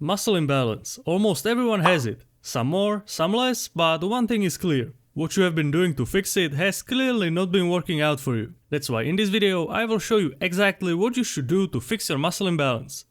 Muscle imbalance. Almost everyone has it. Some more, some less, but one thing is clear. What you have been doing to fix it has clearly not been working out for you. That's why in this video I will show you exactly what you should do to fix your muscle imbalance.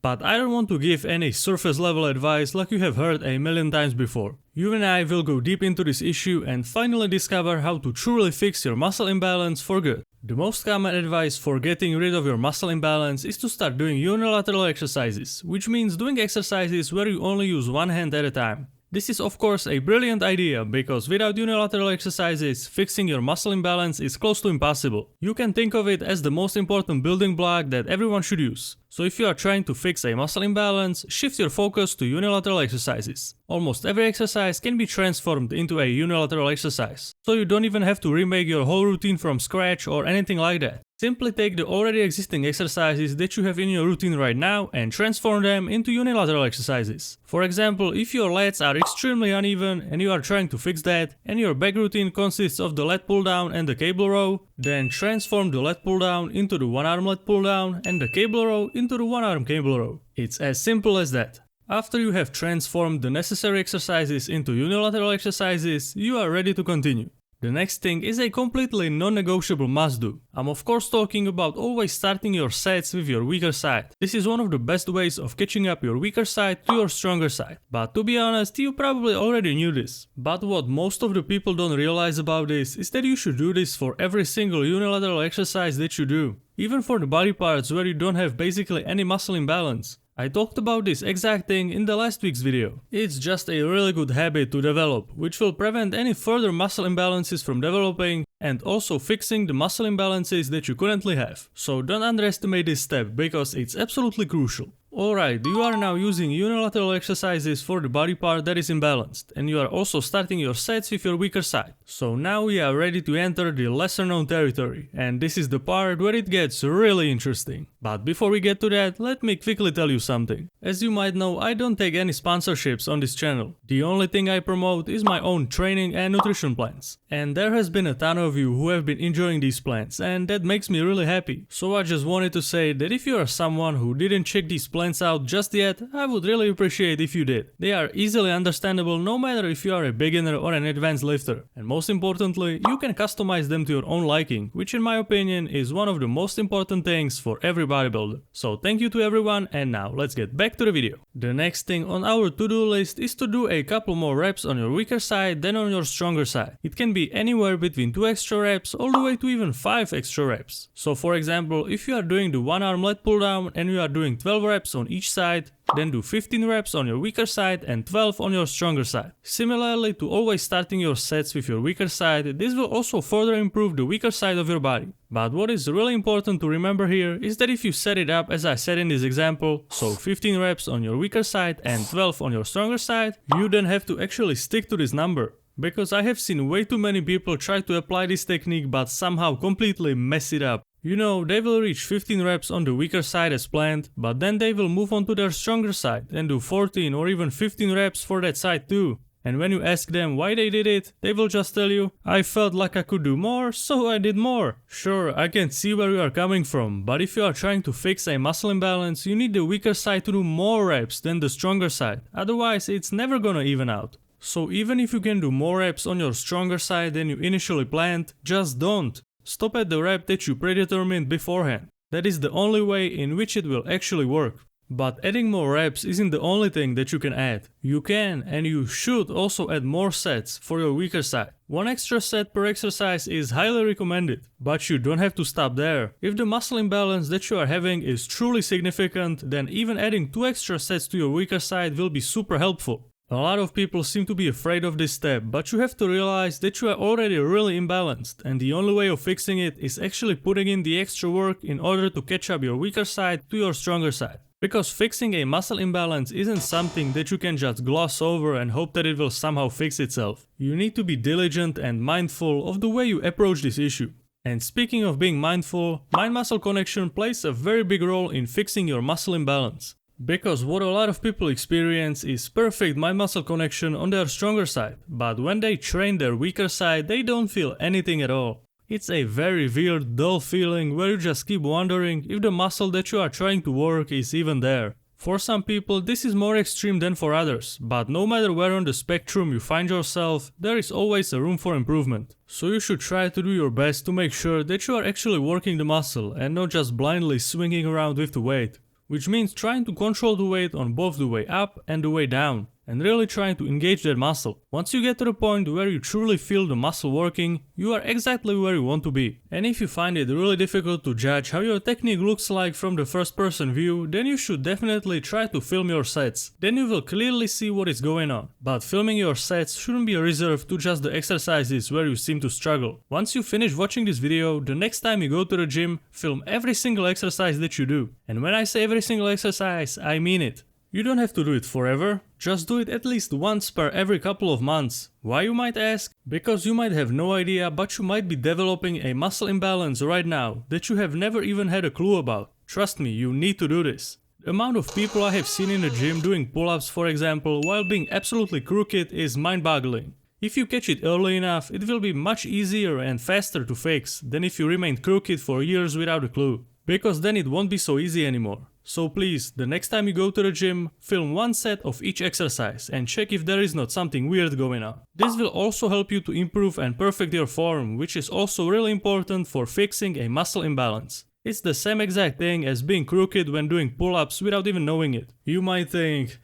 But I don't want to give any surface level advice like you have heard a million times before. You and I will go deep into this issue and finally discover how to truly fix your muscle imbalance for good. The most common advice for getting rid of your muscle imbalance is to start doing unilateral exercises, which means doing exercises where you only use one hand at a time. This is of course a brilliant idea because without unilateral exercises, fixing your muscle imbalance is close to impossible. You can think of it as the most important building block that everyone should use. So if you are trying to fix a muscle imbalance, shift your focus to unilateral exercises. Almost every exercise can be transformed into a unilateral exercise, so you don't even have to remake your whole routine from scratch or anything like that. Simply take the already existing exercises that you have in your routine right now and transform them into unilateral exercises. For example, if your lats are extremely uneven and you are trying to fix that, and your back routine consists of the lat pull down and the cable row, then transform the lat pull down into the one arm lat pull down and the cable row into the one arm cable row. It's as simple as that. After you have transformed the necessary exercises into unilateral exercises, you are ready to continue. The next thing is a completely non-negotiable must-do. I'm of course talking about always starting your sets with your weaker side. This is one of the best ways of catching up your weaker side to your stronger side. But to be honest, you probably already knew this. But what most of the people don't realize about this is that you should do this for every single unilateral exercise that you do. Even for the body parts where you don't have basically any muscle imbalance. I talked about this exact thing in the last week's video. It's just a really good habit to develop, which will prevent any further muscle imbalances from developing and also fixing the muscle imbalances that you currently have. So don't underestimate this step because it's absolutely crucial. Alright, you are now using unilateral exercises for the body part that is imbalanced, and you are also starting your sets with your weaker side. So now we are ready to enter the lesser known territory, and this is the part where it gets really interesting. But before we get to that, let me quickly tell you something. As you might know, I don't take any sponsorships on this channel. The only thing I promote is my own training and nutrition plans. And there has been a ton of you who have been enjoying these plans, and that makes me really happy. So I just wanted to say that if you are someone who didn't check these plans out just yet, I would really appreciate if you did. They are easily understandable no matter if you are a beginner or an advanced lifter. And most importantly, you can customize them to your own liking, which in my opinion is one of the most important things for every bodybuilder. So thank you to everyone, and now let's get back to the video. The next thing on our to-do list is to do a couple more reps on your weaker side than on your stronger side. It can be anywhere between 2 extra reps all the way to even 5 extra reps. So for example, if you are doing the one arm lat pull down and you are doing 12 reps on each side, then do 15 reps on your weaker side and 12 on your stronger side. Similarly to always starting your sets with your weaker side, this will also further improve the weaker side of your body. But what is really important to remember here is that if you set it up as I said in this example, so 15 reps on your weaker side and 12 on your stronger side, you then have to actually stick to this number. Because I have seen way too many people try to apply this technique but somehow completely mess it up. You know, they will reach 15 reps on the weaker side as planned, but then they will move on to their stronger side and do 14 or even 15 reps for that side too. And when you ask them why they did it, they will just tell you, I felt like I could do more, so I did more. Sure, I can see where you are coming from, but if you are trying to fix a muscle imbalance, you need the weaker side to do more reps than the stronger side, otherwise it's never gonna even out. So even if you can do more reps on your stronger side than you initially planned, just don't. Stop at the rep that you predetermined beforehand. That is the only way in which it will actually work. But adding more reps isn't the only thing that you can add. You can and you should also add more sets for your weaker side. 1 extra set per exercise is highly recommended, but you don't have to stop there. If the muscle imbalance that you are having is truly significant, then even adding 2 extra sets to your weaker side will be super helpful. A lot of people seem to be afraid of this step, but you have to realize that you are already really imbalanced, and the only way of fixing it is actually putting in the extra work in order to catch up your weaker side to your stronger side. Because fixing a muscle imbalance isn't something that you can just gloss over and hope that it will somehow fix itself. You need to be diligent and mindful of the way you approach this issue. And speaking of being mindful, mind-muscle connection plays a very big role in fixing your muscle imbalance. Because what a lot of people experience is perfect mind-muscle connection on their stronger side, but when they train their weaker side, they don't feel anything at all. It's a very weird, dull feeling where you just keep wondering if the muscle that you are trying to work is even there. For some people this is more extreme than for others, but no matter where on the spectrum you find yourself, there is always a room for improvement. So you should try to do your best to make sure that you are actually working the muscle and not just blindly swinging around with the weight. Which means trying to control the weight on both the way up and the way down, and really trying to engage that muscle. Once you get to the point where you truly feel the muscle working, you are exactly where you want to be. And if you find it really difficult to judge how your technique looks like from the first person view, then you should definitely try to film your sets. Then you will clearly see what is going on. But filming your sets shouldn't be reserved to just the exercises where you seem to struggle. Once you finish watching this video, the next time you go to the gym, film every single exercise that you do. And when I say every single exercise, I mean it. You don't have to do it forever, just do it at least once per every couple of months. Why, you might ask? Because you might have no idea, but you might be developing a muscle imbalance right now that you have never even had a clue about. Trust me, you need to do this. The amount of people I have seen in the gym doing pull-ups, for example, while being absolutely crooked is mind-boggling. If you catch it early enough, it will be much easier and faster to fix than if you remain crooked for years without a clue. Because then it won't be so easy anymore. So please, the next time you go to the gym, film one set of each exercise and check if there is not something weird going on. This will also help you to improve and perfect your form, which is also really important for fixing a muscle imbalance. It's the same exact thing as being crooked when doing pull-ups without even knowing it. You might think,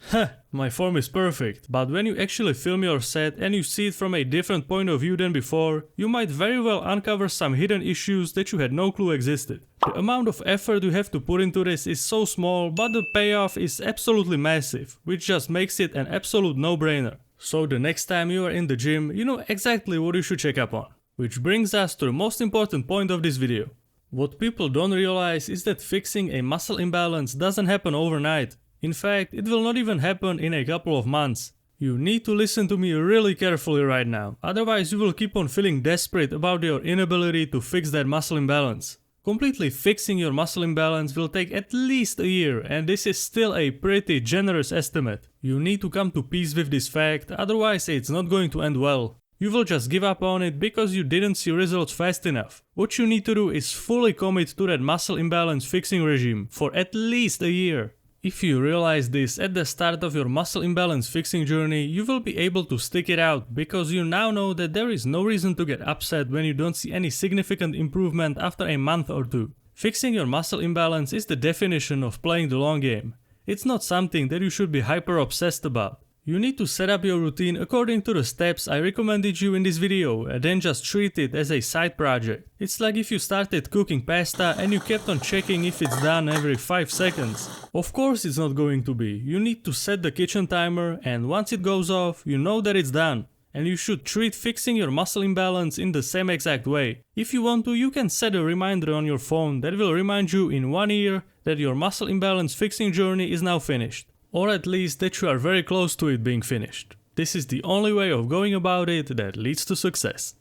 my form is perfect, but when you actually film your set and you see it from a different point of view than before, you might very well uncover some hidden issues that you had no clue existed. The amount of effort you have to put into this is so small, but the payoff is absolutely massive, which just makes it an absolute no-brainer. So the next time you are in the gym, you know exactly what you should check up on. Which brings us to the most important point of this video. What people don't realize is that fixing a muscle imbalance doesn't happen overnight. In fact, it will not even happen in a couple of months. You need to listen to me really carefully right now, otherwise you will keep on feeling desperate about your inability to fix that muscle imbalance. Completely fixing your muscle imbalance will take at least a year, and this is still a pretty generous estimate. You need to come to peace with this fact, otherwise it's not going to end well. You will just give up on it because you didn't see results fast enough. What you need to do is fully commit to that muscle imbalance fixing regime for at least a year. If you realize this at the start of your muscle imbalance fixing journey, you will be able to stick it out because you now know that there is no reason to get upset when you don't see any significant improvement after a month or two. Fixing your muscle imbalance is the definition of playing the long game. It's not something that you should be hyper obsessed about. You need to set up your routine according to the steps I recommended you in this video and then just treat it as a side project. It's like if you started cooking pasta and you kept on checking if it's done every 5 seconds. Of course it's not going to be. You need to set the kitchen timer, and once it goes off, you know that it's done. And you should treat fixing your muscle imbalance in the same exact way. If you want to, you can set a reminder on your phone that will remind you in 1 year that your muscle imbalance fixing journey is now finished. Or at least that you are very close to it being finished. This is the only way of going about it that leads to success.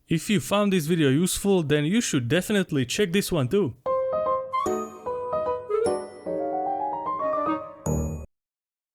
If you found this video useful, then you should definitely check this one too.